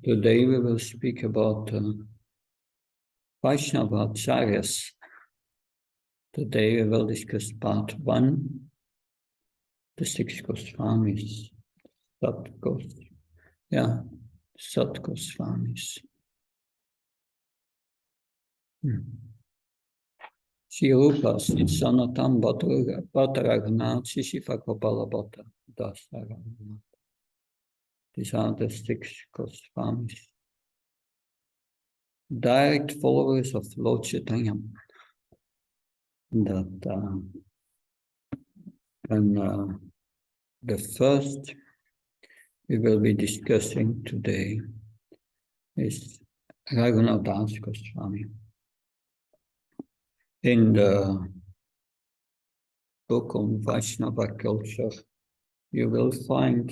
Today we will speak about Vaishnava Acharyas. Today we will discuss part 1, the 6 Goswamis, Sat Goswamis. Sri Rupa, Sri Sanatan Bhatta Raghunath, Sishifa Gopal Bhatta, Das Raghunath. These are the 6 Goswamis. Direct followers of Lord Chaitanya. The first we will be discussing today is Raghunath Goswami. In the book on Vaishnava culture, you will find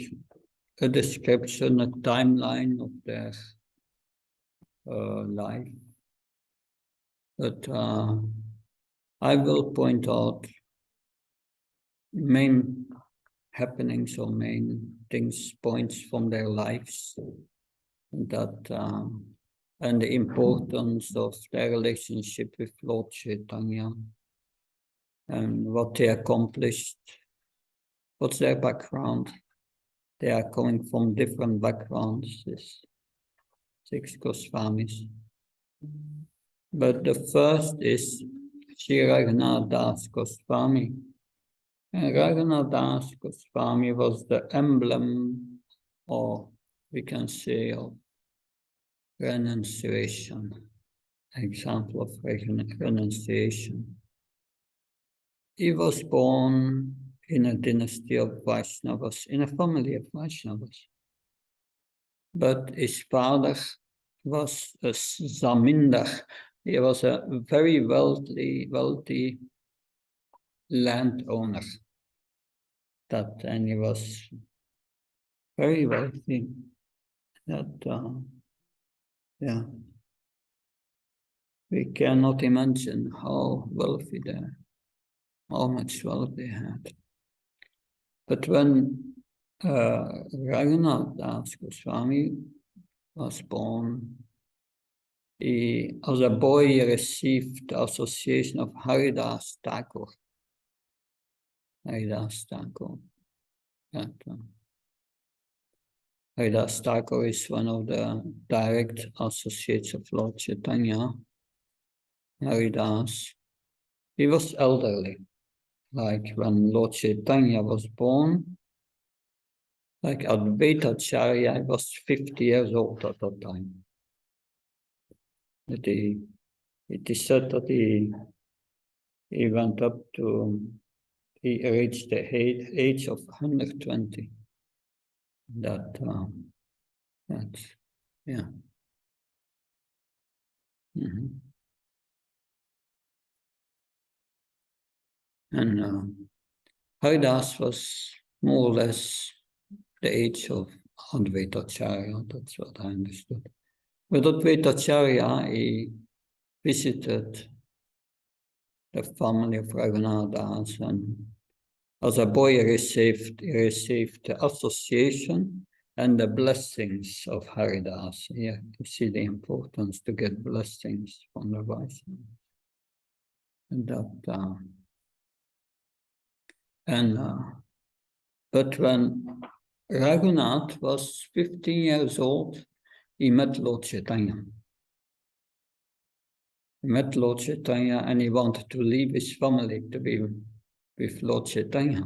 a description, a timeline of their life. But I will point out main happenings or main things, points from their lives, that and the importance of their relationship with Lord Chaitanya and what they accomplished, what's their background. They are coming from different backgrounds, these 6 Goswamis. But the first is Sri Raghunath Goswami. And Raghunath Goswami was the emblem, or we can say, of renunciation, example of renunciation. He was born in a dynasty of Vaishnavas, in a family of Vaishnavas. But his father was a zamindar. He was a very wealthy landowner. And he was very wealthy. We cannot imagine how wealthy they are, how much wealth they had. But when Raghunath Goswami was born, he, as a boy, he received the association of Haridas Thakur. Haridas Thakur is one of the direct associates of Lord Chaitanya. Haridas. He was elderly. Like when Lord Chaitanya was born, like Advaita Acharya was 50 years old at that time. It is said that he went up to, he reached the age of 120. And Haridas was more or less the age of Advaita Acharya, that's what I understood. With Advaita Acharya, he visited the family of Raghunath, and as a boy he received the association and the blessings of Haridas. Here you see the importance to get blessings from the Vaishnavas. But when Raghunath was 15 years old, he met Lord Chaitanya. He met Lord Chaitanya and he wanted to leave his family to be with Lord Chaitanya.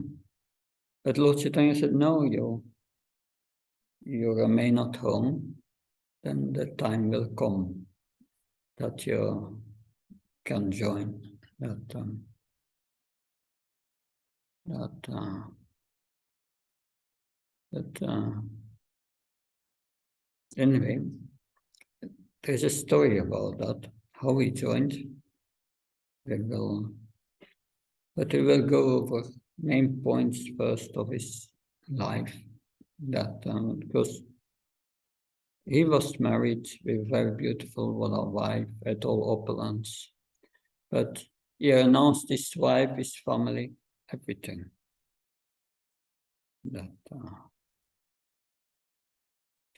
But Lord Chaitanya said, no, you remain at home, then the time will come that you can join anyway, there's a story about that, how he joined. But we will go over main points first of his life. Because he was married with a very beautiful wife, at all opulence. But he renounced his wife, his family, everything.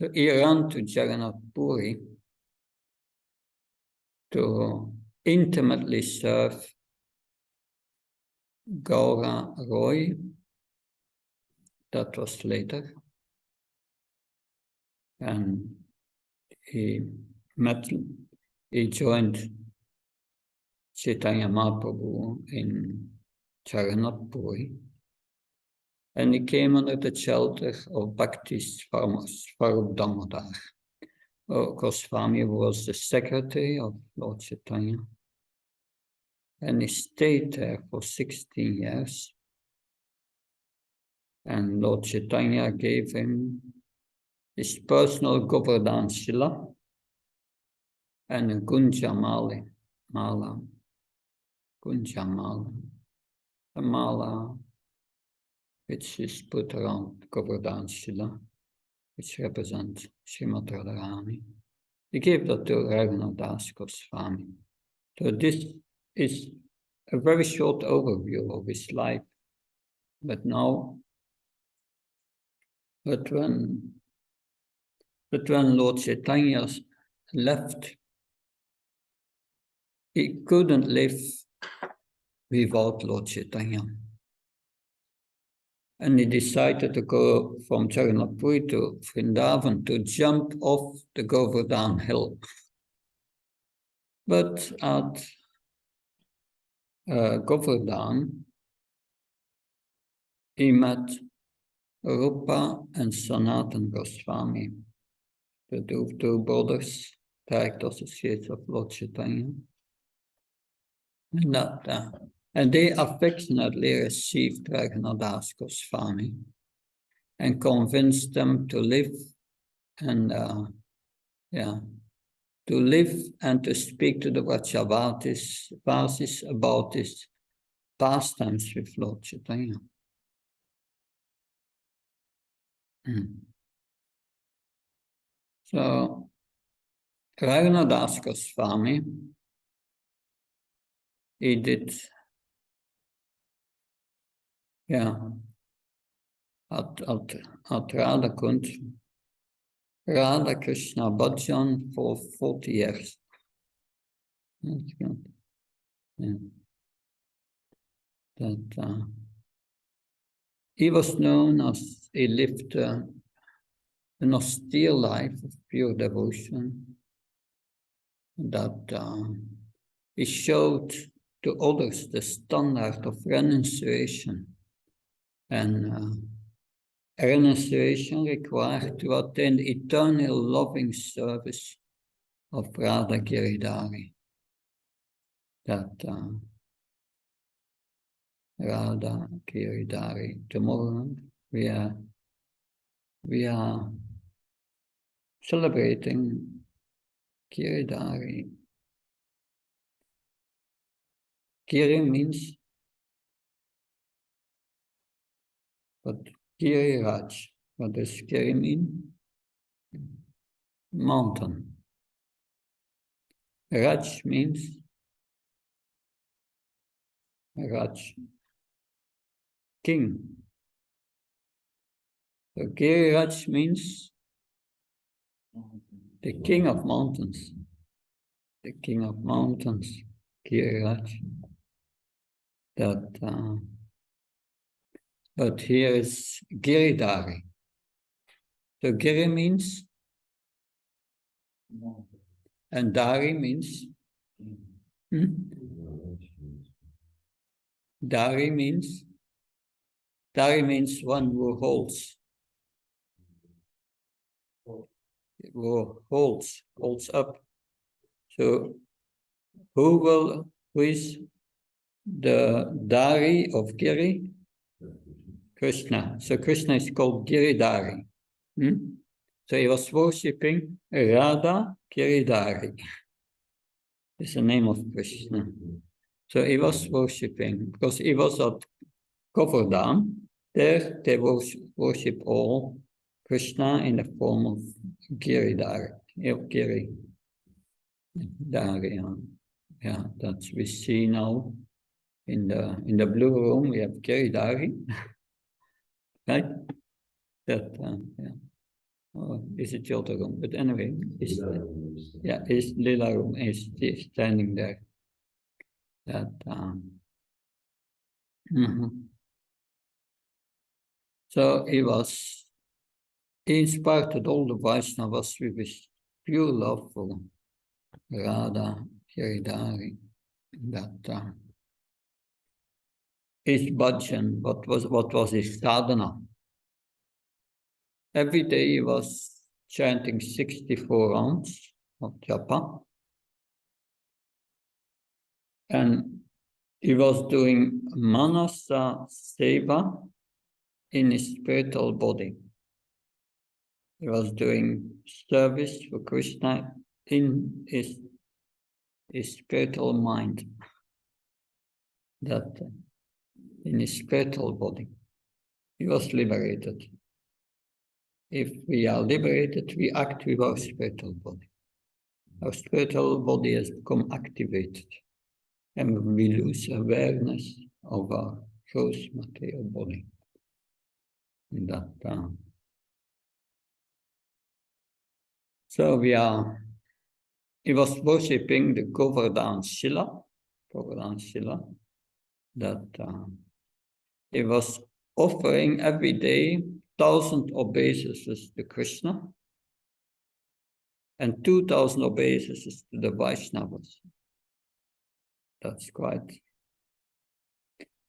So he ran to Jagannath Puri to intimately serve Gaura Roy. That was later. And he joined Chaitanya Mahaprabhu in Jagannath Puri. And he came under the shelter of Bhakti's Swarup Damodar. Goswami was the secretary of Lord Chaitanya. And he stayed there for 16 years. And Lord Chaitanya gave him his personal Govardhan Shila and a Gunja Mala, a mala which is put around Govardhan Shila, which represents Srimad Radharani. He gave that to Raghunath Goswami. So this is a very short overview of his life. But when Lord Chaitanya left, he couldn't live without Lord Chaitanya. And he decided to go from Jagannath Puri to Vrindavan to jump off the Govardhan hill. But at Govardhan, he met Rupa and Sanatan Goswami, the two brothers, direct associates of Lord Chaitanya. And they affectionately received Raghunath Goswami and convinced them to live and to speak to the Vrajavasis about his pastimes with Lord Chaitanya. So Raghunath Goswami, he did, at Radha Kund, Radha Krishna Bhajan for 40 years. That's good. Yeah. He was known as, he lived an austere life of pure devotion, that he showed to others the standard of renunciation. And renunciation required to attain eternal loving service of Radha Giridhari. Radha Giridhari. Tomorrow we are celebrating Giridhari. Giri means, but Giriraj. What does Giri mean? Mountain. Raj means Raj, king. So Giriraj means the king of mountains. The king of mountains, Giriraj. But here is Giridhari. So Giri means, and Dari means, Dari means one who holds. Holds up. So who is the Dari of Giri? Krishna. So Krishna is called Giridhari. So he was worshipping Radha Giridhari. It's the name of Krishna. So he was worshipping, because he was at Govardhan. There they worship all Krishna in the form of Giridhari. Giri. Yeah, that's we see now in the blue room. We have Giridhari, right? or is it the other room? But anyway, his lila room is standing there. That So he inspired all the Vaishnavas with his pure love for Radha, Giridhari, that his bhajan, what was his sadhana. Every day he was chanting 64 rounds of japa, and he was doing manasa seva in his spiritual body. He was doing service for Krishna in his spiritual mind, that in his spiritual body. He was liberated. If we are liberated, we act with our spiritual body. Our spiritual body has become activated, and we lose awareness of our gross material body. So he was worshipping the Govardhan Shila, that he was offering every day 1,000 obeisances to Krishna and 2,000 obeisances to the Vaishnavas. That's quite.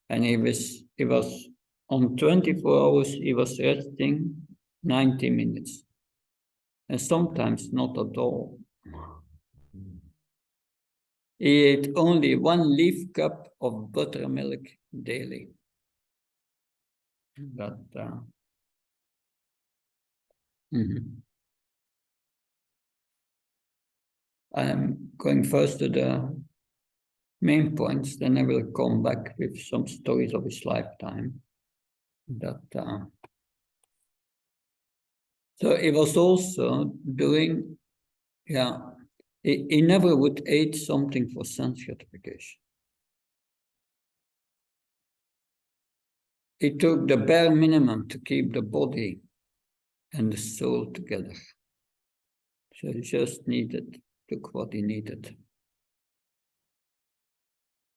And he was on 24 hours, he was resting 90 minutes. And sometimes not at all. He ate only 1 leaf cup of buttermilk daily. I am going first to the main points, then I will come back with some stories of his lifetime. So he was also doing, he never would eat something for sense gratification. He took the bare minimum to keep the body and the soul together. So he just took what he needed.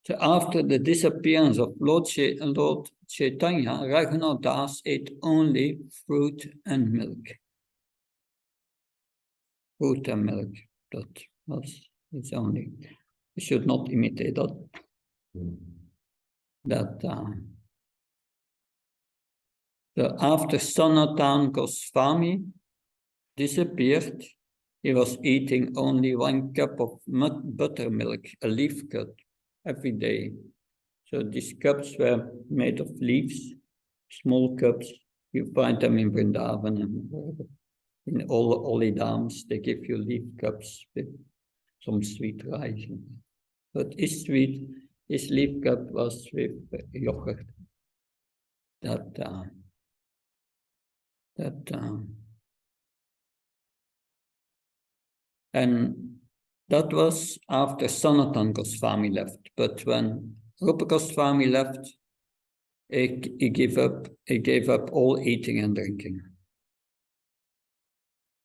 So after the disappearance of Lord Chaitanya, Raghunath Das ate only fruit and milk. Fruit and milk, that was his only. We should not imitate that. So after Sanatan Goswami disappeared, he was eating only 1 cup of buttermilk, a leaf cut, every day. So these cups were made of leaves, small cups. You find them in Vrindavan and in all the holy dams. They give you leaf cups with some sweet rice. But his leaf cup was with yogurt. And that was after Sanatan Goswami left. But when Rupa Goswami left, he gave up all eating and drinking.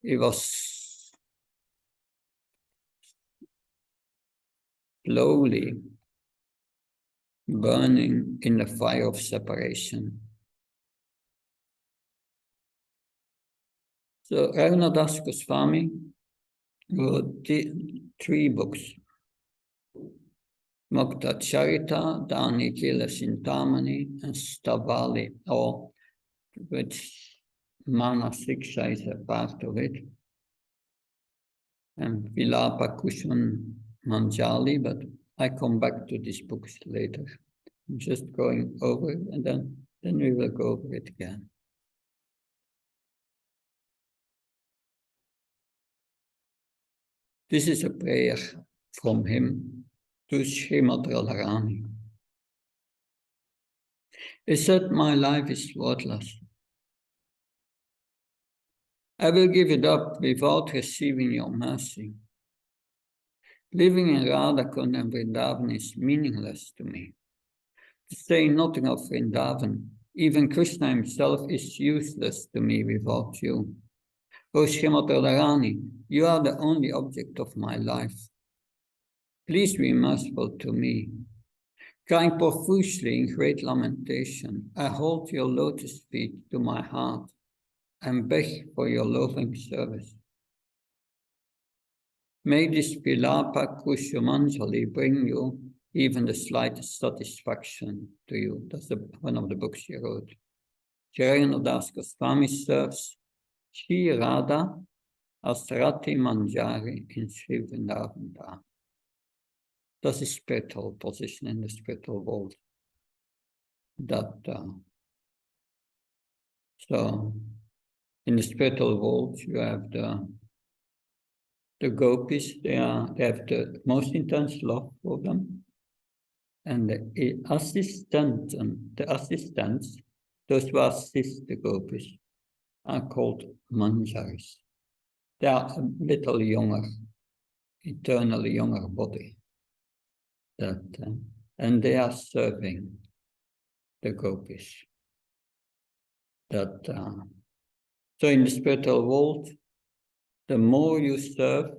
He was slowly burning in the fire of separation. So Raghunath Goswami wrote 3 books. Mukta Charita, Dani Kila Sintamani, and Stavali, or which Mana Siksha is a part of it. And Vilapa Kushan Manjali, but I come back to these books later. I'm just going over it, and then we will go over it again. This is a prayer from him to Srimad Radharani. He said, "My life is worthless. I will give it up without receiving your mercy. Living in Radhakund and Vrindavan is meaningless to me. To say nothing of Vrindavan, even Krishna himself is useless to me without you. O Srimati Radharani, you are the only object of my life. Please be merciful to me. Crying profusely in great lamentation, I hold your lotus feet to my heart and beg for your loving service. May this Vilapa Kushumanjali bring you even the slightest satisfaction to you. That's one of the books she wrote. Raghunath Goswami serves Sri Radha as Rati Manjari in Sri Vrindavan. That's a spiritual position in the spiritual world. So in the spiritual world, you have the gopis. They have the most intense love for them, and the assistants, those who assist the gopis, are called manjaris. They are a little younger, eternally younger body. And they are serving the gopis. So in the spiritual world, the more you serve,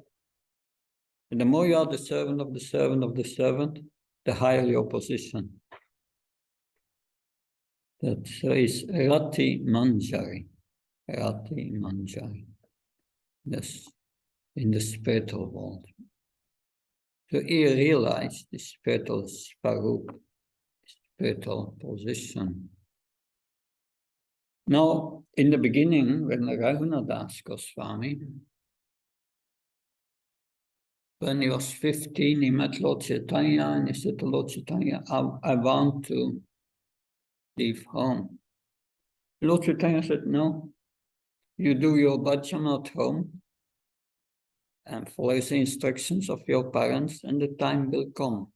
and the more you are the servant of the servant of the servant, the higher your position. So is Rati Manjari. Rati Manjari. Yes, in the spiritual world. So he realized the spiritual svarup, spiritual position. Now, in the beginning, when Raghunath Goswami, when he was 15, he met Lord Chaitanya and he said to Lord Chaitanya, I want to leave home. Lord Chaitanya said, no, you do your bhajan at home and follow the instructions of your parents and the time will come.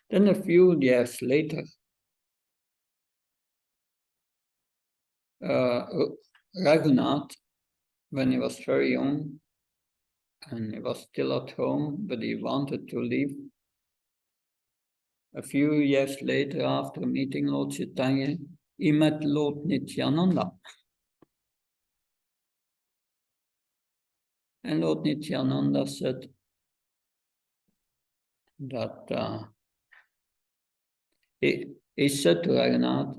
Then a few years later, Raghunath, when he was very young and he was still at home, but he wanted to leave. A few years later, after meeting Lord Chaitanya, he met Lord Nityananda. And Lord Nityananda said that he said to Raghunath,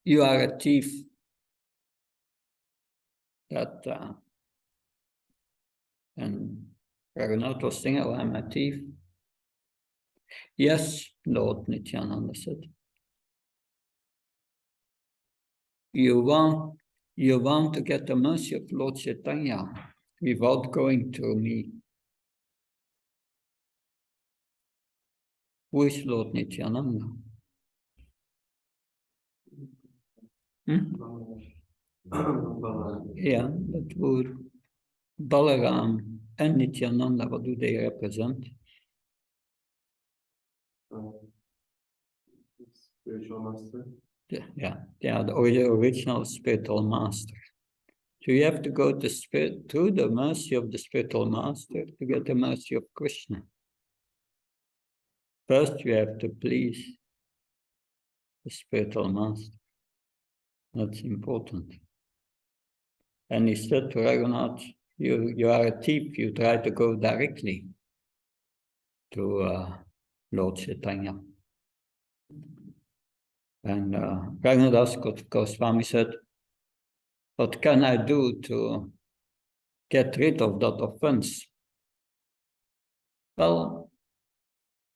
you are a thief. And Raghunath was saying, oh, I'm a thief. Yes, Lord Nityananda said. You want to get the mercy of Lord Chaitanya without going through me. Who is Lord Nityananda? Yeah, that would Balaram and Nityananda, what do they represent? Spiritual master. Yeah, they are the original spiritual master. So you have to go through the mercy of the spiritual master to get the mercy of Krishna. First, you have to please the spiritual master. That's important. And he said to Raghunath, you are a thief, you try to go directly to Lord Chaitanya. And Raghunath Goswami said, what can I do to get rid of that offense? Well,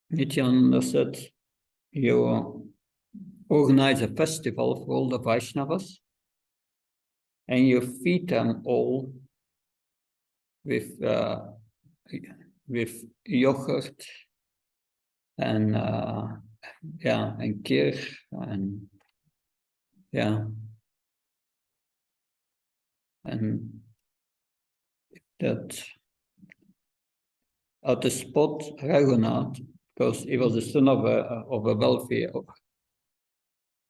Nityananda said, you organize a festival for all the Vaishnavas and you feed them all with yogurt and and kir and that at the spot Raghunath, because he was the son of a wealthy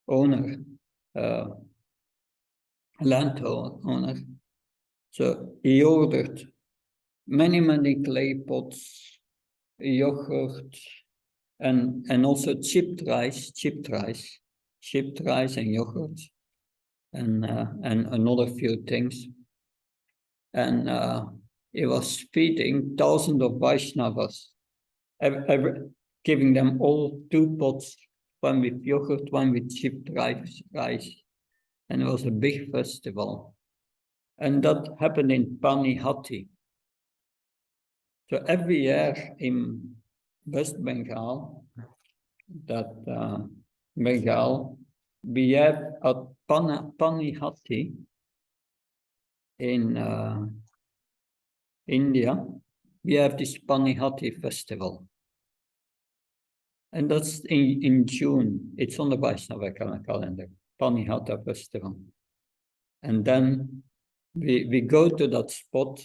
owner, landowner, so he ordered many clay pots, yogurt, and also chipped rice and yogurt, and another few things. and he was feeding thousands of Vaishnavas, giving them all 2 pots, one with yogurt, one with chipped rice. And it was a big festival. And that happened in Panihati. So every year in West Bengal, Bengal, we have at Panihati in India, we have this Panihati festival. And that's in June. It's on the Vaishnava calendar, Panihata festival. And then we go to that spot,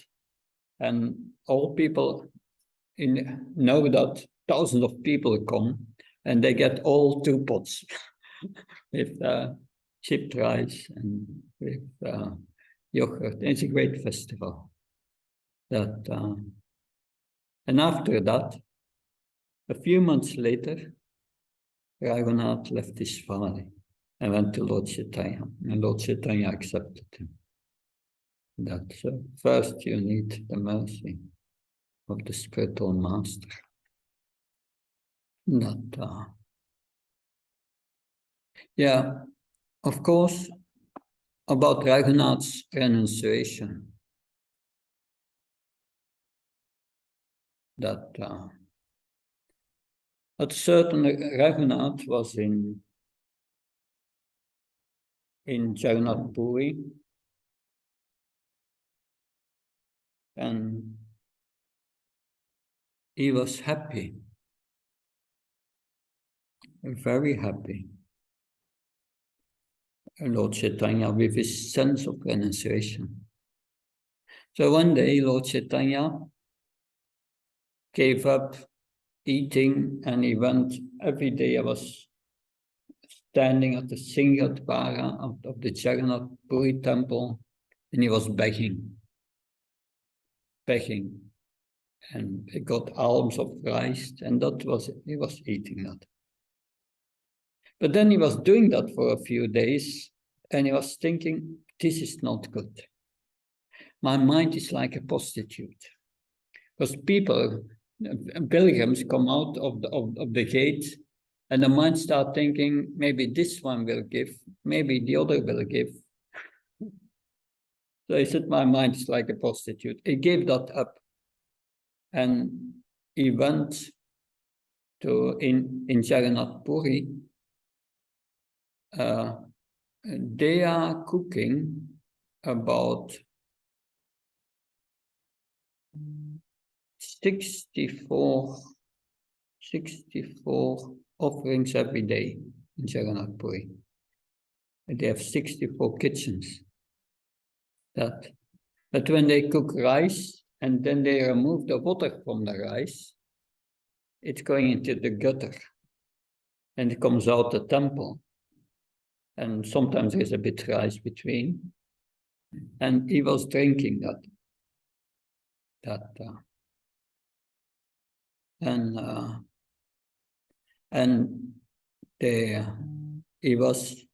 and all people know that thousands of people come, and they get all 2 pots with chipped rice and with yogurt. It's a great festival. And after that, a few months later, Raghunath left his family and went to Lord Chaitanya, and Lord Chaitanya accepted him. That first you need the mercy of the spiritual master. Yeah, of course, about Raghunath's renunciation, that a certain Raghunath was in Jagannath Puri, and he was happy, very happy. Lord Chaitanya with his sense of renunciation. So one day Lord Chaitanya gave up eating, and he went every day. I was standing at the Singhatwara of the Jagannath Puri temple, and he was begging. And he got alms of rice, and he was eating that. But then he was doing that for a few days, and he was thinking, this is not good. My mind is like a prostitute. Because pilgrims come out of the gate, and the mind starts thinking, maybe this one will give, maybe the other will give. So he said, my mind is like a prostitute. He gave that up, and he went to, in Jagannath Puri, they are cooking about 64 offerings every day in Jagannath Puri. They have 64 kitchens. But when they cook rice and then they remove the water from the rice, it's going into the gutter and it comes out the temple. And sometimes there's a bit rice between. And he was drinking that. He was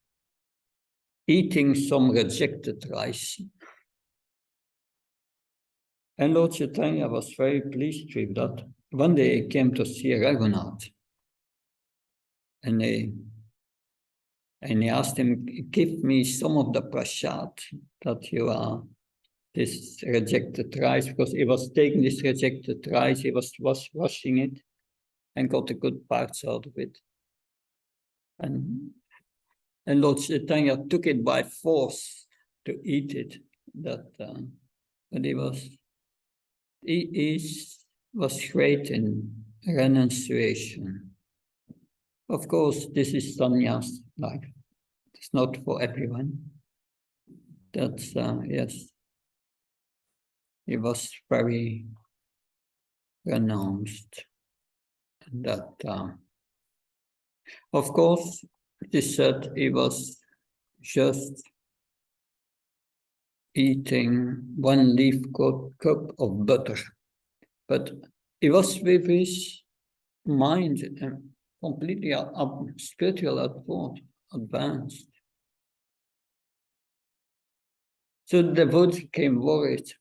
eating some rejected rice. And Lord Chaitanya was very pleased with that. One day he came to see Raghunath, and he asked him, give me some of the prasad that you are, this rejected rice, because he was taking this rejected rice, he was washing it and got the good parts out of it. And Lord Chaitanya took it by force to eat it. But he was great in renunciation. Of course, this is sannyas life. It's not for everyone. That's, yes. He was very renounced. Of course, it is said he was just eating 1 leaf cup of butter. But he was with his mind completely spiritual advanced. So the devotees became worried.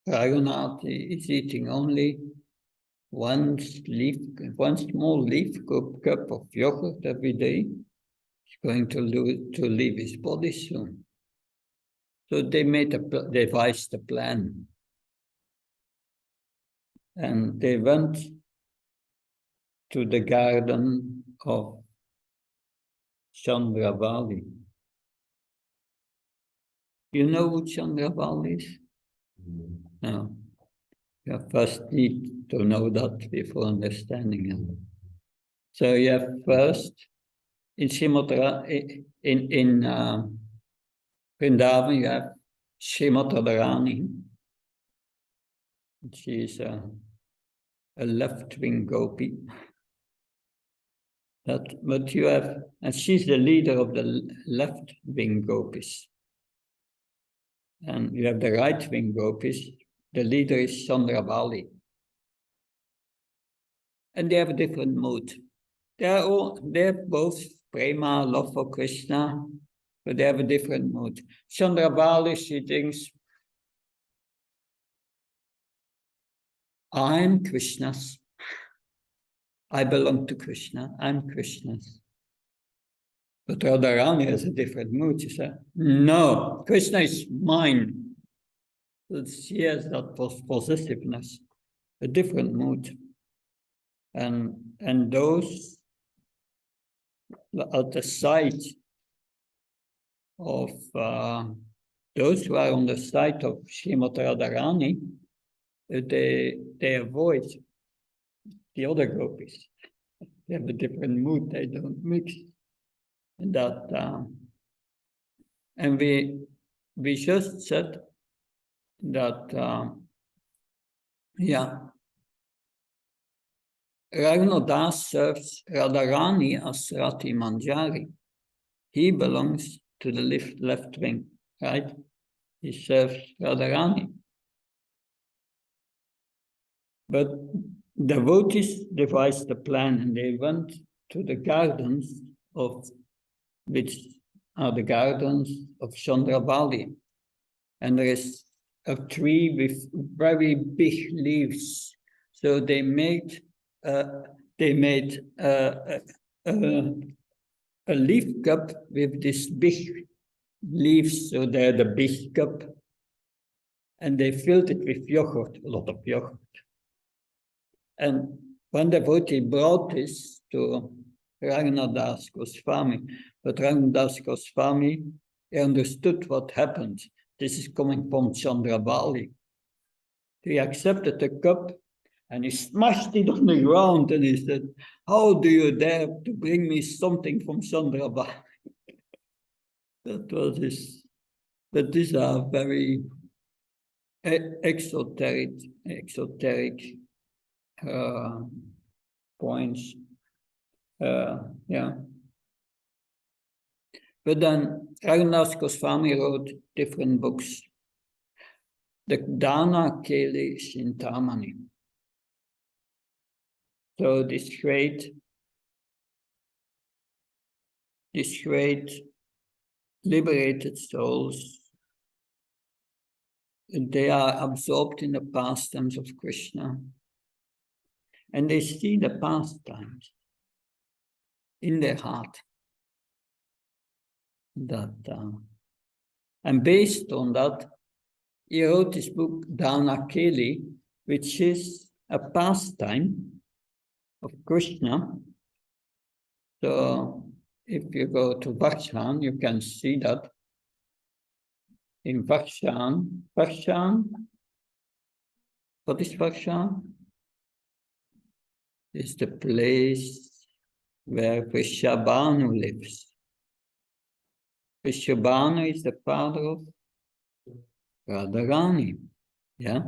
Raghunath is eating only one small leaf cup of yogurt every day. He's going to leave his body soon. So they devised a plan. And they went to the garden of Chandravali. You know who Chandravali is? No. You first need to know that before understanding it. So you have first in Vrindavan, you have Srimati Radharani. She is a left-wing gopi. But you have, and she's the leader of the left-wing gopis. And you have the right-wing gopis. The leader is Chandravali. And they have a different mood. They have both prema, love for Krishna, but they have a different mood. Chandravali, she thinks, I'm Krishna's. I belong to Krishna. I'm Krishna's. But Radharani has a different mood. She said, no, Krishna is mine. She has that possessiveness, a different mood. And those at the side of those who are on the side of Srimati Radharani, they avoid the other gopis. They have a different mood, they don't mix. And and we just said that Raghunath serves Radharani as Rati Manjari. He belongs to the left wing, right? He serves Radharani. But devotees devised the plan and they went to the gardens which are the gardens of Chandravali. And there is a tree with very big leaves. So they made a leaf cup with this big leaves, so they're the big cup. And they filled it with yogurt, a lot of yogurt. And one devotee brought this to Raghunath Goswami, but Raghunath Goswami understood what happened. This is coming from Chandravali. He accepted the cup and he smashed it on the ground and he said, how do you dare to bring me something from Chandravali? That was his, but these are very exoteric points. But then Raghunath Goswami wrote different books. The Dana Keli Shintamani. So these great liberated souls, they are absorbed in the pastimes of Krishna. And they see the pastimes in their heart. And based on that, he wrote this book, Dana Keli, which is a pastime of Krishna. So if you go to Vakshan, you can see that. In Vakshan, what is Vakshan? It's the place where Vrishabhanu lives. Vrishabhanu is the father of Radharani. Yeah,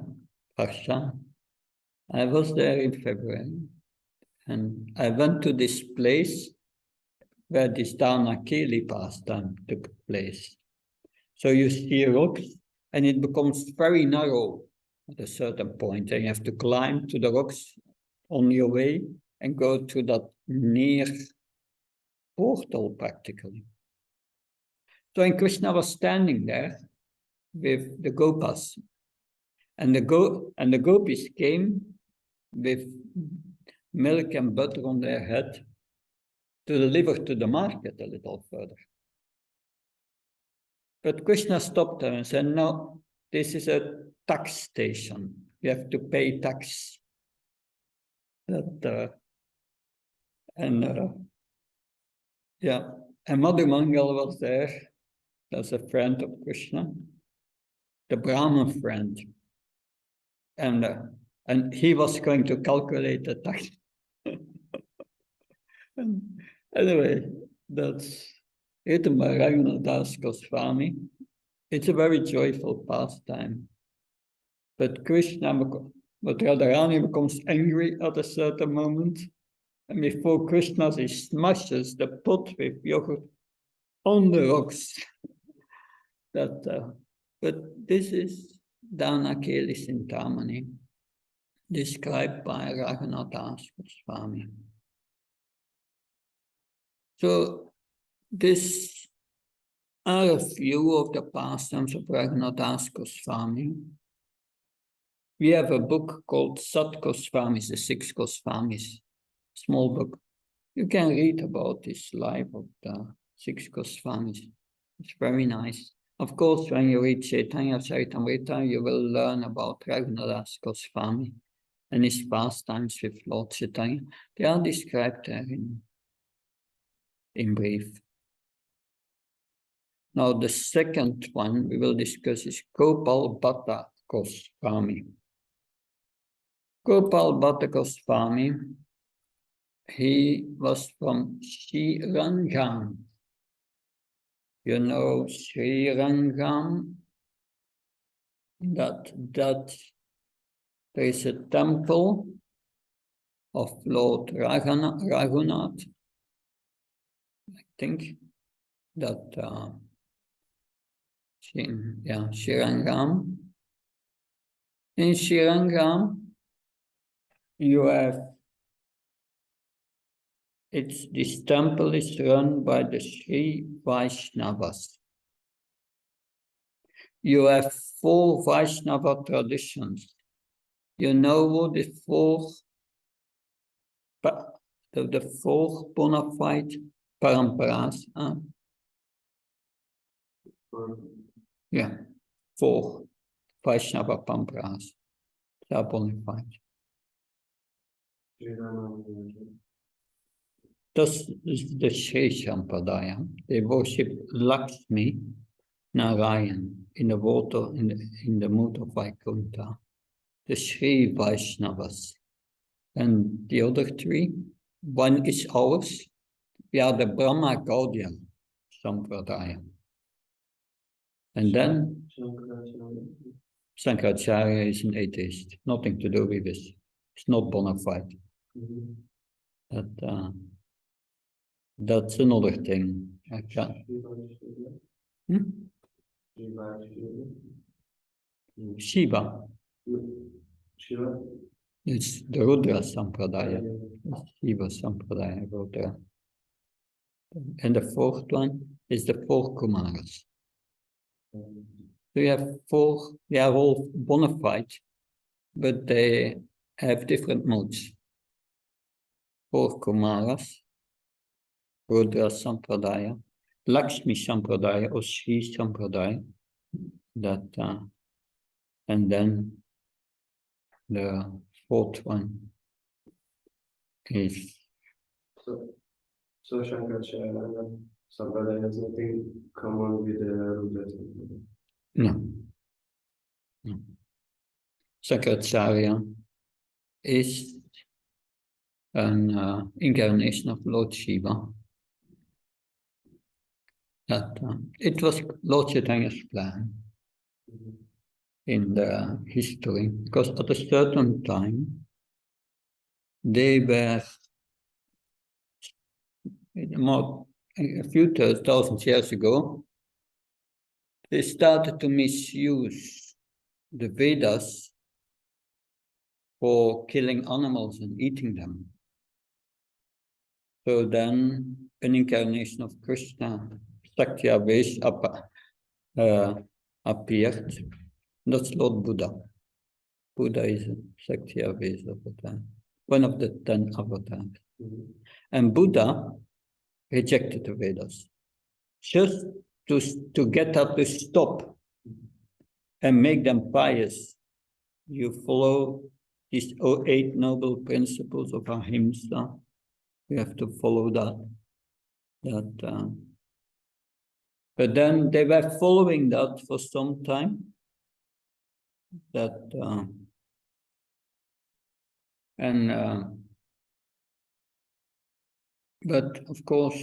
Vakshan. I was there in February and I went to this place where this Dana Keli pastime took place. So you see rocks and it becomes very narrow at a certain point and you have to climb to the rocks on your way and go to that near portal practically. So and Krishna was standing there with the Gopas And the gopis came with milk and butter on their head to deliver to the market a little further. But Krishna stopped them and said, no, this is a tax station. You have to pay tax. And Madhu Mangal was there. That's a friend of Krishna, the Brahmin friend. And he was going to calculate the tax. And anyway, that's written by Raghunath Goswami. It's a very joyful pastime. But Radharani becomes angry at a certain moment. And before Krishna, he smashes the pot with yogurt on the rocks. But this is Dana Keli Sintamani, described by Raghunath Goswami. So this are a few of the pastimes of Raghunath Goswami. We have a book called Sat Goswamis, the Six Goswamis, small book. You can read about this life of the Six Goswamis. It's very nice. Of course, when you read Chaitanya Charitamrita, you will learn about Raghunath Goswami and his pastimes with Lord Chaitanya. They are described there in brief. Now, the second one we will discuss is Gopal Bhatta Goswami. Gopal Bhatta Goswami, he was from Srirangam. You know Srirangam, that there is a temple of Lord Raghunath, I think, that Srirangam. In Srirangam, you have, this temple is run by the Sri Vaishnavas. You have 4 Vaishnava traditions. You know what the 4 bona fide paramparas are? 4 Vaishnava paramparas. They are bona fide. This is the Sri Sampradaya. They worship Lakshmi Narayan in the water, in the mood of Vaikuntha. The Sri Vaishnavas. And the other 3, one is ours. We are the Brahma Gaudiya Sampradaya. And then Sankaracharya is an atheist. Nothing to do with this. It's not bona fide. That's another thing. Shiva. It's the Rudra Sampradaya. Shiva Sampradaya, Rudra. And the 4th one is the 4 Kumaras. So you have 4, they are all bona fide, but they have different modes. 4 Kumaras, Rudra Sampradaya, Lakshmi Sampradaya or Sri Sampradaya, and then the 4th one is. So Shankaracharya Sampradaya has nothing common with the Rudra Sampradaya? No. Sankaracharya is an incarnation of Lord Shiva. It was Lord Chaitanya's plan in the history, because at a certain time they were a few thousand years ago, they started to misuse the Vedas for killing animals and eating them. So then an incarnation of Krishna, Sakyavesh, appeared. That's Lord Buddha. Buddha is a Shakti-based avatar, one of the 10 avatars. And Buddha rejected the Vedas. Just to get her to stop and make them pious, you follow these 8 noble principles of ahimsa. You have to follow that. But then they were following that for some time. But of course,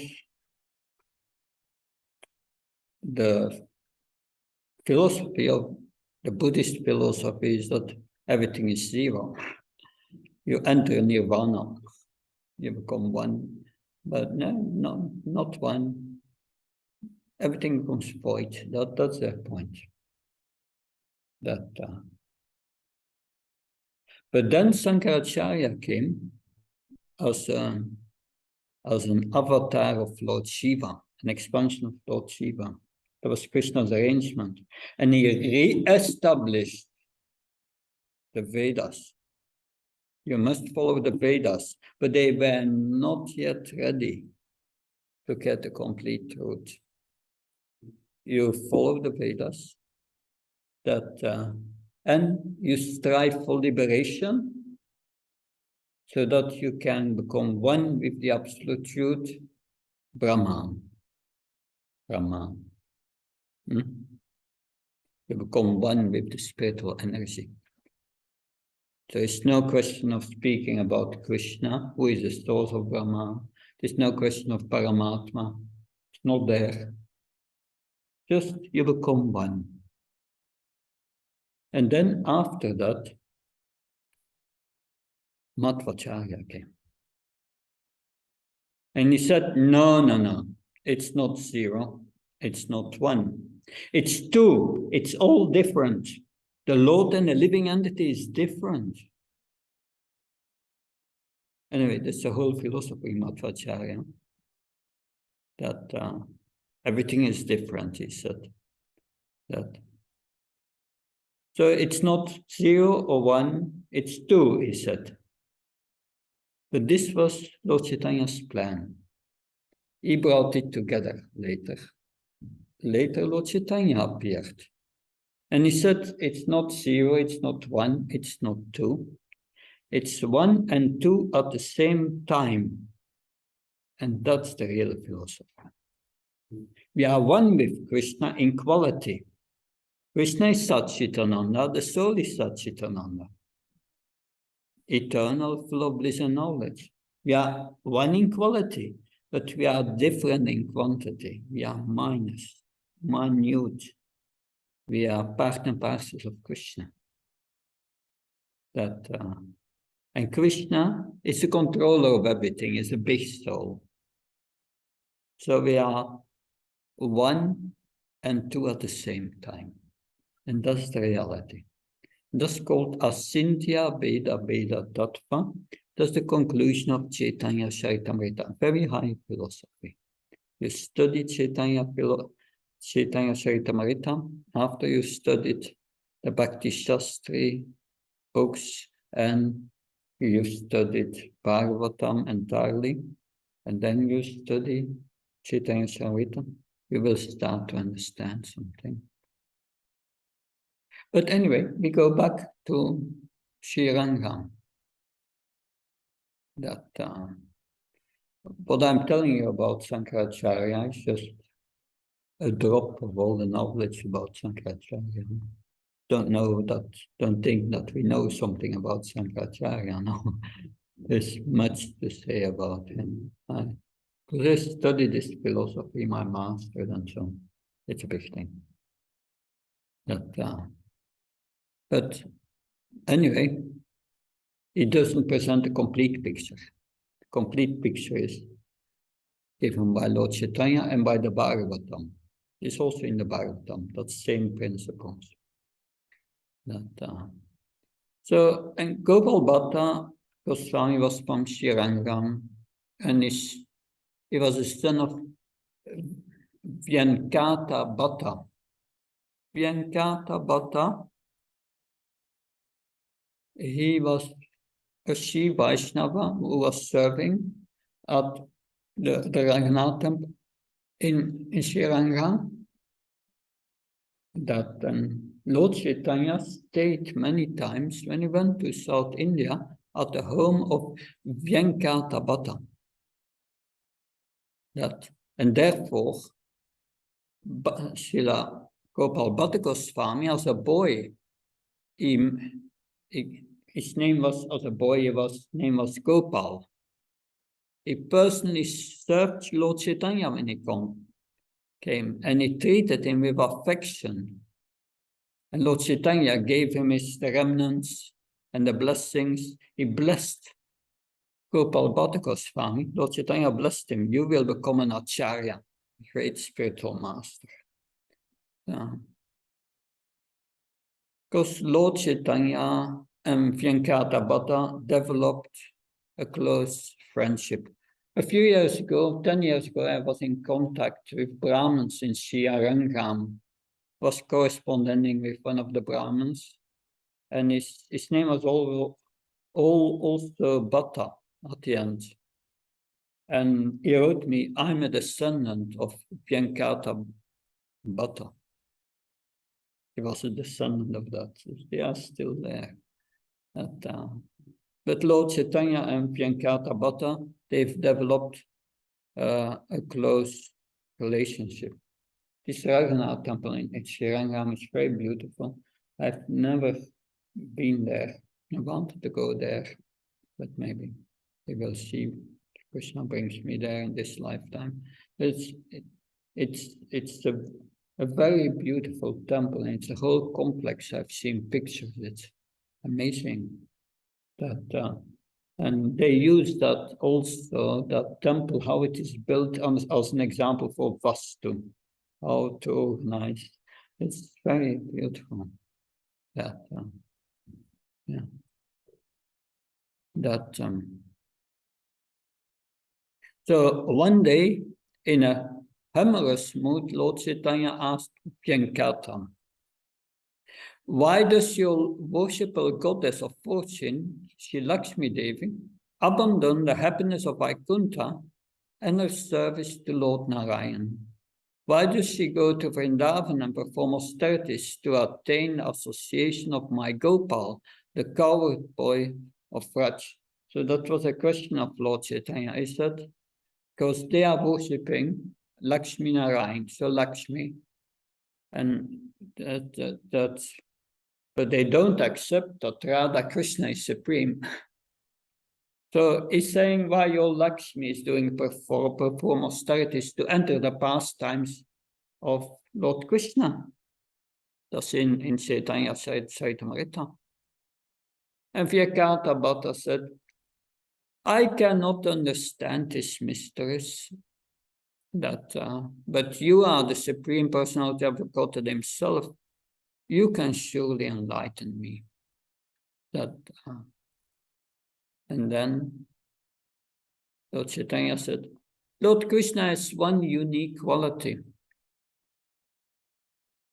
the philosophy of the Buddhist philosophy is that everything is zero. You enter nirvana, you become one, but no, not one. Everything becomes void. That's their point. But then Sankaracharya came as an avatar of Lord Shiva, an expansion of Lord Shiva. That was Krishna's arrangement. And he re-established the Vedas. You must follow the Vedas, but they were not yet ready to get the complete truth. You follow the Vedas, and you strive for liberation so that you can become one with the absolute truth, Brahman. You become one with the spiritual energy. There is no question of speaking about Krishna, who is the source of Brahman. There's no question of Paramatma. It's not there. Just you become one. And then after that, Madhvacharya came. And he said, no, it's not zero, it's not one. It's 2, it's all different. The Lord and the living entity is different. Anyway, that's the whole philosophy of Madhvacharya. That everything is different, he said. So it's not 0 or 1, it's 2, he said. But this was Lord Chaitanya's plan. He brought it together later. Later, Lord Chaitanya appeared. And he said, it's not 0, it's not 1, it's not 2. It's 1 and 2 at the same time. And that's the real philosophy. We are one with Krishna in quality. Krishna is Satchitananda, the soul is Satchitananda. Eternal, full of bliss and knowledge. We are one in quality, but we are different in quantity. We are minute. We are part and parcels of Krishna. And Krishna is the controller of everything, is a big soul. So we are 1 and 2 at the same time. And that's the reality. That's called Asindhya Veda Veda Tattva. That's the conclusion of Chaitanya Charitamrita, very high philosophy. You study Chaitanya Charitamrita, after you studied the Bhakti Shastri books, and you studied Bhagavatam entirely, and then you study Chaitanya Charitamrita, you will start to understand something. But anyway, we go back to Shirangam. What I'm telling you about Sankaracharya is just a drop of all the knowledge about Sankaracharya. Don't think that we know something about Sankaracharya. No, there's much to say about him. Because I studied this philosophy, my master, and so on. It's a big thing. But anyway, it doesn't present a complete picture. The complete picture is given by Lord Chaitanya and by the Bhagavatam. It's also in the Bhagavatam, that same principles. So, and Gopal Bhatta Goswami was from Srirangam, and he was the son of Vyankata Bhatta. Vyankata Bhatta he was a Shi Vaishnava who was serving at the Raghunath temple in Sri Lanka, that Lord Chaitanya stayed many times when he went to South India at the home of Venkata Bhatta. And therefore, Srila Gopal Bhatta Goswami, as a boy, his name was, as a boy, his name was Gopal. He personally served Lord Chaitanya when he came, and he treated him with affection. And Lord Chaitanya gave him his remnants and the blessings. He blessed Gopal Bhatta Goswami. Lord Chaitanya blessed him. You will become an acharya, great spiritual master. Because Lord Chaitanya and Venkata Bhatta developed a close friendship. A few years ago, 10 years ago, I was in contact with Brahmins in Sriarangam, was corresponding with one of the Brahmins, and his name was also Bhatta at the end. And he wrote me, I'm a descendant of Venkata Bhatta. He was a descendant of that. They are still there. But Lord Chaitanya and Venkata Bhatta, they've developed a close relationship. This Raghunath temple in Sri Lanka is very beautiful. I've never been there. I wanted to go there, but maybe we will see. Krishna brings me there in this lifetime. It's a very beautiful temple, and it's a whole complex. I've seen pictures. It's amazing that, and they use that also, that temple, how it is built as an example for Vastu, how to organize. It's very beautiful. So one day, in a humorous mood, Lord Chaitanya asked Venkata, why does your worshipper goddess of fortune, Sri Lakshmi Devi, abandon the happiness of Vaikuntha and her service to Lord Narayan? Why does she go to Vrindavan and perform austerities to attain association of my Gopal, the coward boy of Vraj? So that was a question of Lord Chaitanya. He said, because they are worshipping Lakshmi Narayan, so Lakshmi, and but they don't accept that Radha Krishna is supreme. So he's saying why your Lakshmi is doing perform austerities to enter the pastimes of Lord Krishna. That's in Chaitanya Charitamrita. And Venkata Bhatta said, I cannot understand this mysteries, but you are the Supreme Personality of God himself. You can surely enlighten me. And then Lord Chaitanya said, Lord Krishna has one unique quality.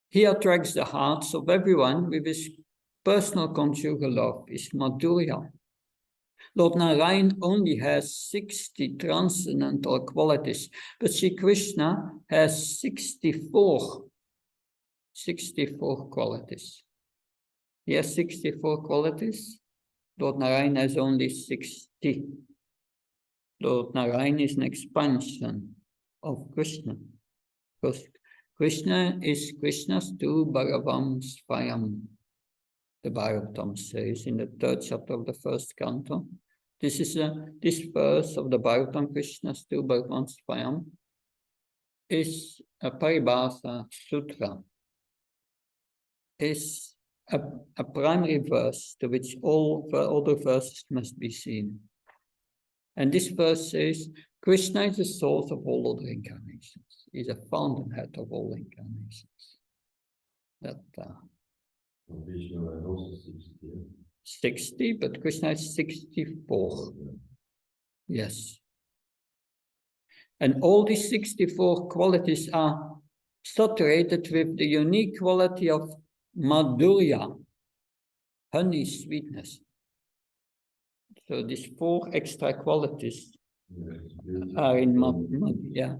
He attracts the hearts of everyone with his personal conjugal love, his madhurya. Lord Narayan only has 60 transcendental qualities, but Sri Krishna has 64 qualities. He has 64 qualities. Lord Narayan has only 60. Lord Narayan is an expansion of Krishna. Because Krishna is Krishna's tu Bhagavam Svayam. The Bhagavatam says in the 3rd chapter of the 1st canto. This verse of the Bhagavatam, Krishna's tu Bhagavam Svayam, is a Paribhasa Sutra. Is a primary verse to which all the other verses must be seen. And this verse says, Krishna is the source of all other incarnations. He's a fountainhead of all incarnations. Vishnu has also 60, but Krishna is 64. Yes. And all these 64 qualities are saturated with the unique quality of madhurya, honey sweetness. So these 4 extra qualities Yeah, are in yeah.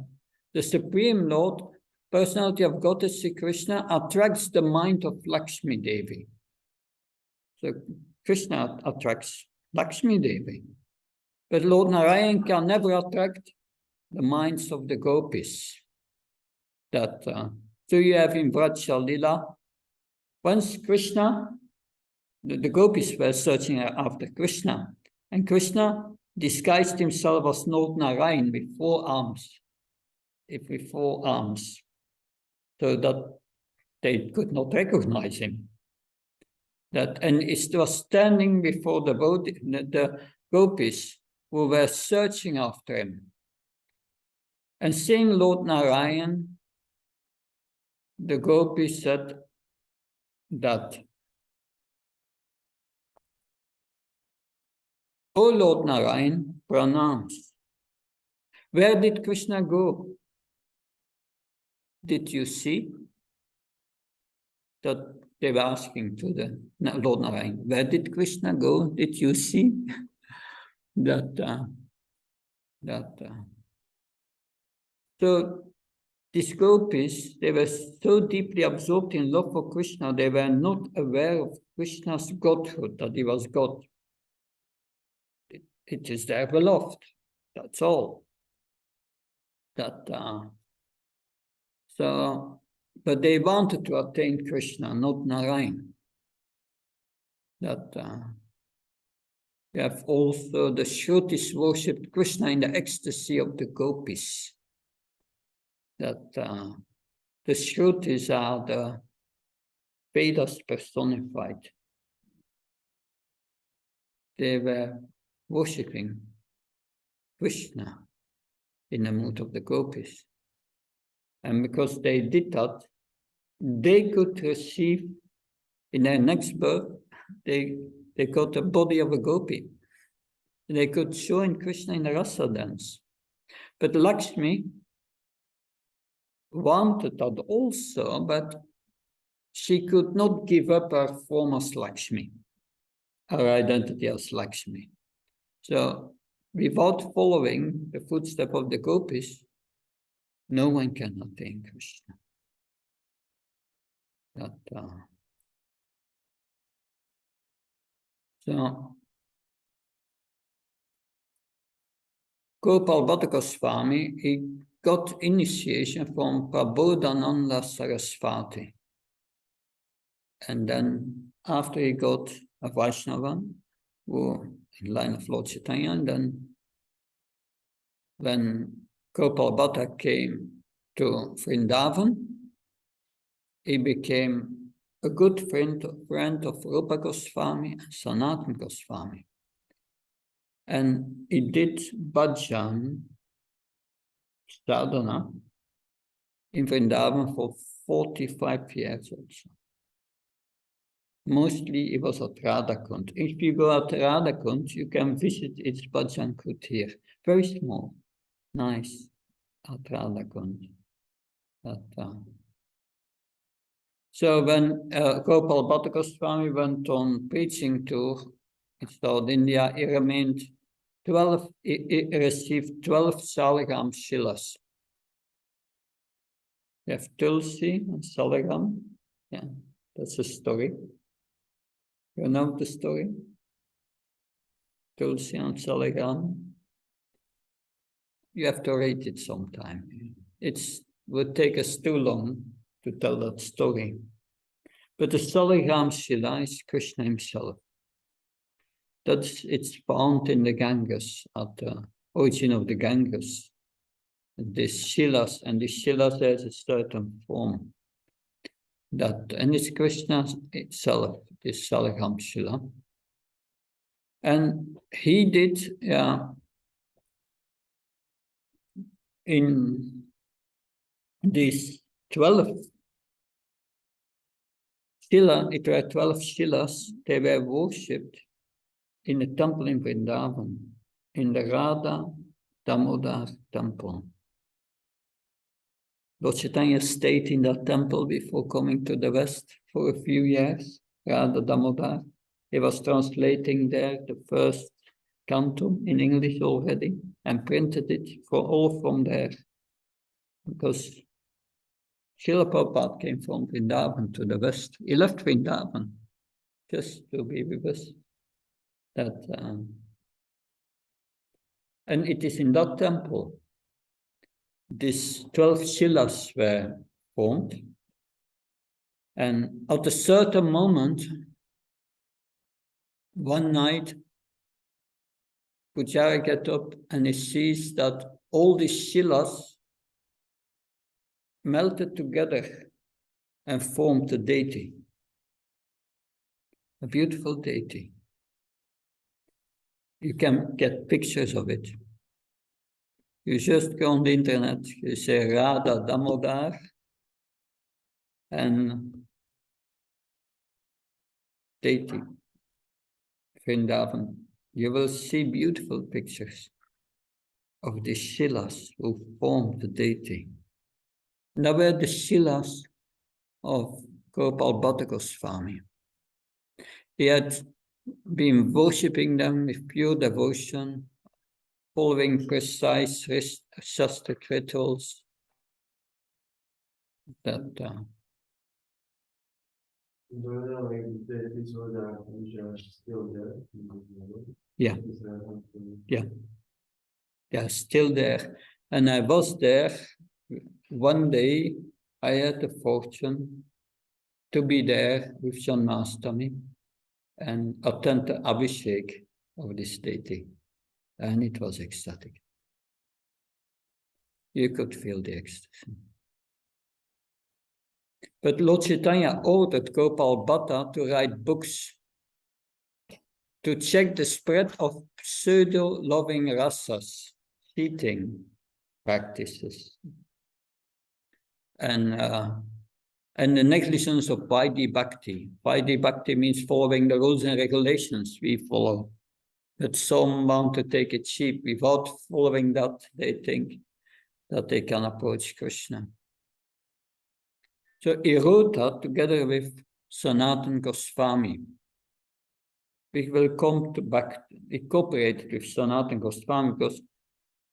The Supreme Lord, personality of Goddess Sri Krishna, attracts the mind of Lakshmi Devi. So Krishna attracts Lakshmi Devi. But Lord Narayan can never attract the minds of the gopis. So you have in Vraja Lila, once Krishna, the gopis were searching after Krishna, and Krishna disguised himself as Lord Narayan with 4 arms, with 4 arms, so that they could not recognize him. And it was standing before the gopis who were searching after him. And seeing Lord Narayan, the gopis said that, "O Lord Narayan, pranams. Where did Krishna go? Did you see?" That they were asking to the Lord Narayan, "Where did Krishna go? Did you see?" So these gopis, they were so deeply absorbed in love for Krishna, they were not aware of Krishna's godhood, that he was God. It is their beloved, that's all. But they wanted to attain Krishna, not Narayan. We have also the Shrutis worshipped Krishna in the ecstasy of the gopis. The Shrutis are the Vedas personified. They were worshipping Krishna in the mood of the gopis. And because they did that, they could receive, in their next birth, they got the body of a gopi. They could join Krishna in the rasa dance. But Lakshmi wanted that also, but she could not give up her form as Lakshmi, her identity as Lakshmi. So without following the footsteps of the gopis, no one can attain Krishna. So Gopal Bhatta Goswami, he got initiation from Prabodhananda Saraswati. And then after he got a Vaishnava, who in line of Lord Chaitanya, and then when Gopal Bhatta came to Vrindavan, he became a good friend of Rupa Goswami and Sanatana Goswami. And he did bhajan sadhana in Vrindavan for 45 years also. Mostly it was at Radhakund. If you go at Radhakund, you can visit its bhajan kutir. Very small, nice, at Radhakund. So when Gopal Bhatta Goswami went on preaching tour in South India, he received 12 Saligam Shilas. You have Tulsi and Saligam. Yeah, that's a story. You know the story? Tulsi and Saligam. You have to read it sometime. It would take us too long to tell that story. But the Saligam Shila is Krishna himself. It's found in the Ganges, at the origin of the Ganges. These Shilas, and the Shilas has a certain form. And it's Krishna itself, this Saligam Shila. And he did, in these 12 Shila, it were 12 Shilas, they were worshipped in the temple in Vrindavan, in the Radha Damodar temple. Lord Chaitanya stayed in that temple before coming to the West for a few years, Radha Damodar. He was translating there the first canto in English already and printed it for all from there. Because Srila Prabhupada came from Vrindavan to the west. He left Vrindavan just to be with us. And it is in that temple these 12 shilas were formed. And at a certain moment, one night, Pujari gets up and he sees that all these shilas melted together and formed a deity, a beautiful deity. You can get pictures of it. You just go on the internet, you say Radha Damodar, and deity, Vrindavan. You will see beautiful pictures of the shilas who formed the deity. Now were the shilas of Gopal Bhatta Goswami. He had been worshipping them with pure devotion, following precise Shastra rituals that yeah, they are still there. And I was there one day. I had the fortune to be there with Janmashtami and attend the Abhishek of this deity. And it was ecstatic. You could feel the ecstasy. But Lord Chaitanya ordered Gopal Bhatta to write books to check the spread of pseudo-loving rasas, cheating practices, and the negligence of Vaidhi Bhakti. Vaidhi Bhakti means following the rules and regulations we follow. But some want to take it cheap. Without following that, they think that they can approach Krishna. So he wrote that together with Sanatana Goswami. We will come back, we cooperated with Sanatana Goswami because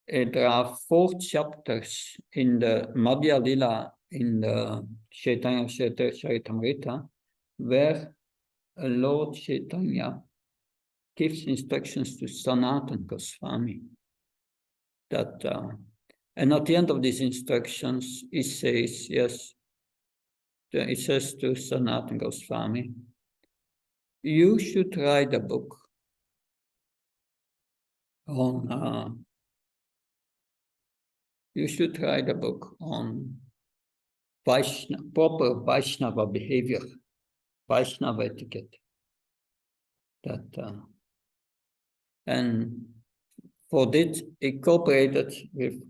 there are 4 chapters in the Madhya Lila in the Chaitanya Charitamrita where Lord Chaitanya gives instructions to Sanatana Goswami that, and at the end of these instructions, he says, yes, he says to Sanatana Goswami, you should write a book on Vaishnava, proper Vaishnava behavior, Vaishnava etiquette. And for this, he cooperated with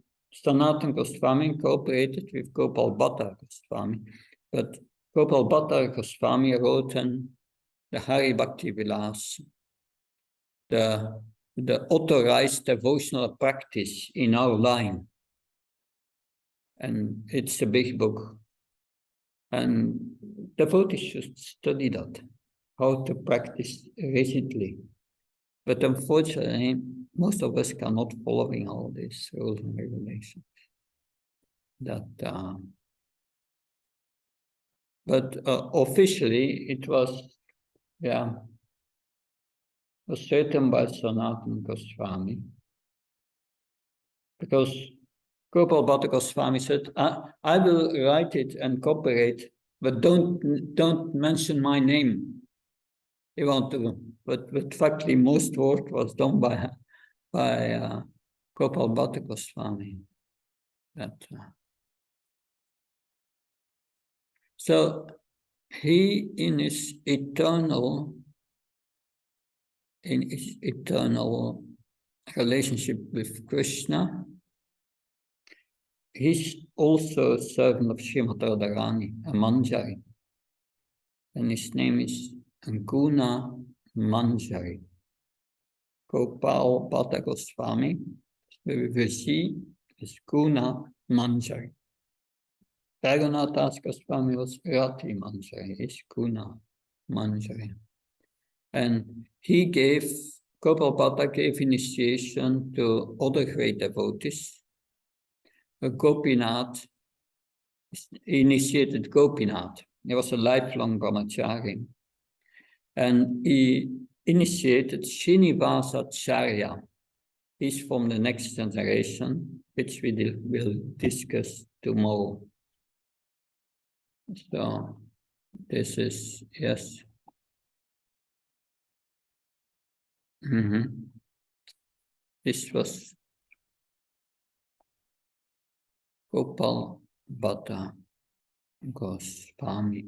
Sanatana Goswami, cooperated with Gopal Bhatta Goswami. But Gopal Bhatta Goswami wrote the Hari Bhakti Vilas, the authorized devotional practice in our line. And it's a big book. And devotees should study that, how to practice rigidly. But unfortunately, most of us cannot following all these rules and regulations. But officially, it was, was written by Sanatana Goswami. Because Gopal Bhatta Goswami said, I will write it and cooperate, but don't mention my name. He want to, but factually most work was done by Gopal Bhatta Goswami. So he in his eternal relationship with Krishna, he's also a servant of Srimati Radharani, a Manjari. And his name is Guna Manjari. Gopal Bhatta Goswami, with G is Guna Manjari. Raghunath Goswami was Rati Manjari, is Guna Manjari. And he gave Gopal Bhatta gave initiation to other great devotees. Gopinath initiated Gopinath. He was a lifelong brahmachari. And he initiated Srinivasacharya. He's from the next generation, which we will discuss tomorrow. So this is, yes. This was Gopal Bhatta Goswami.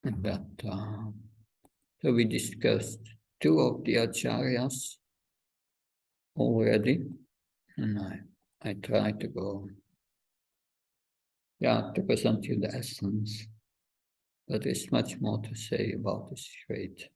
And that, so we discussed two of the acharyas already, and I try to go, to present you the essence. But there's much more to say about this great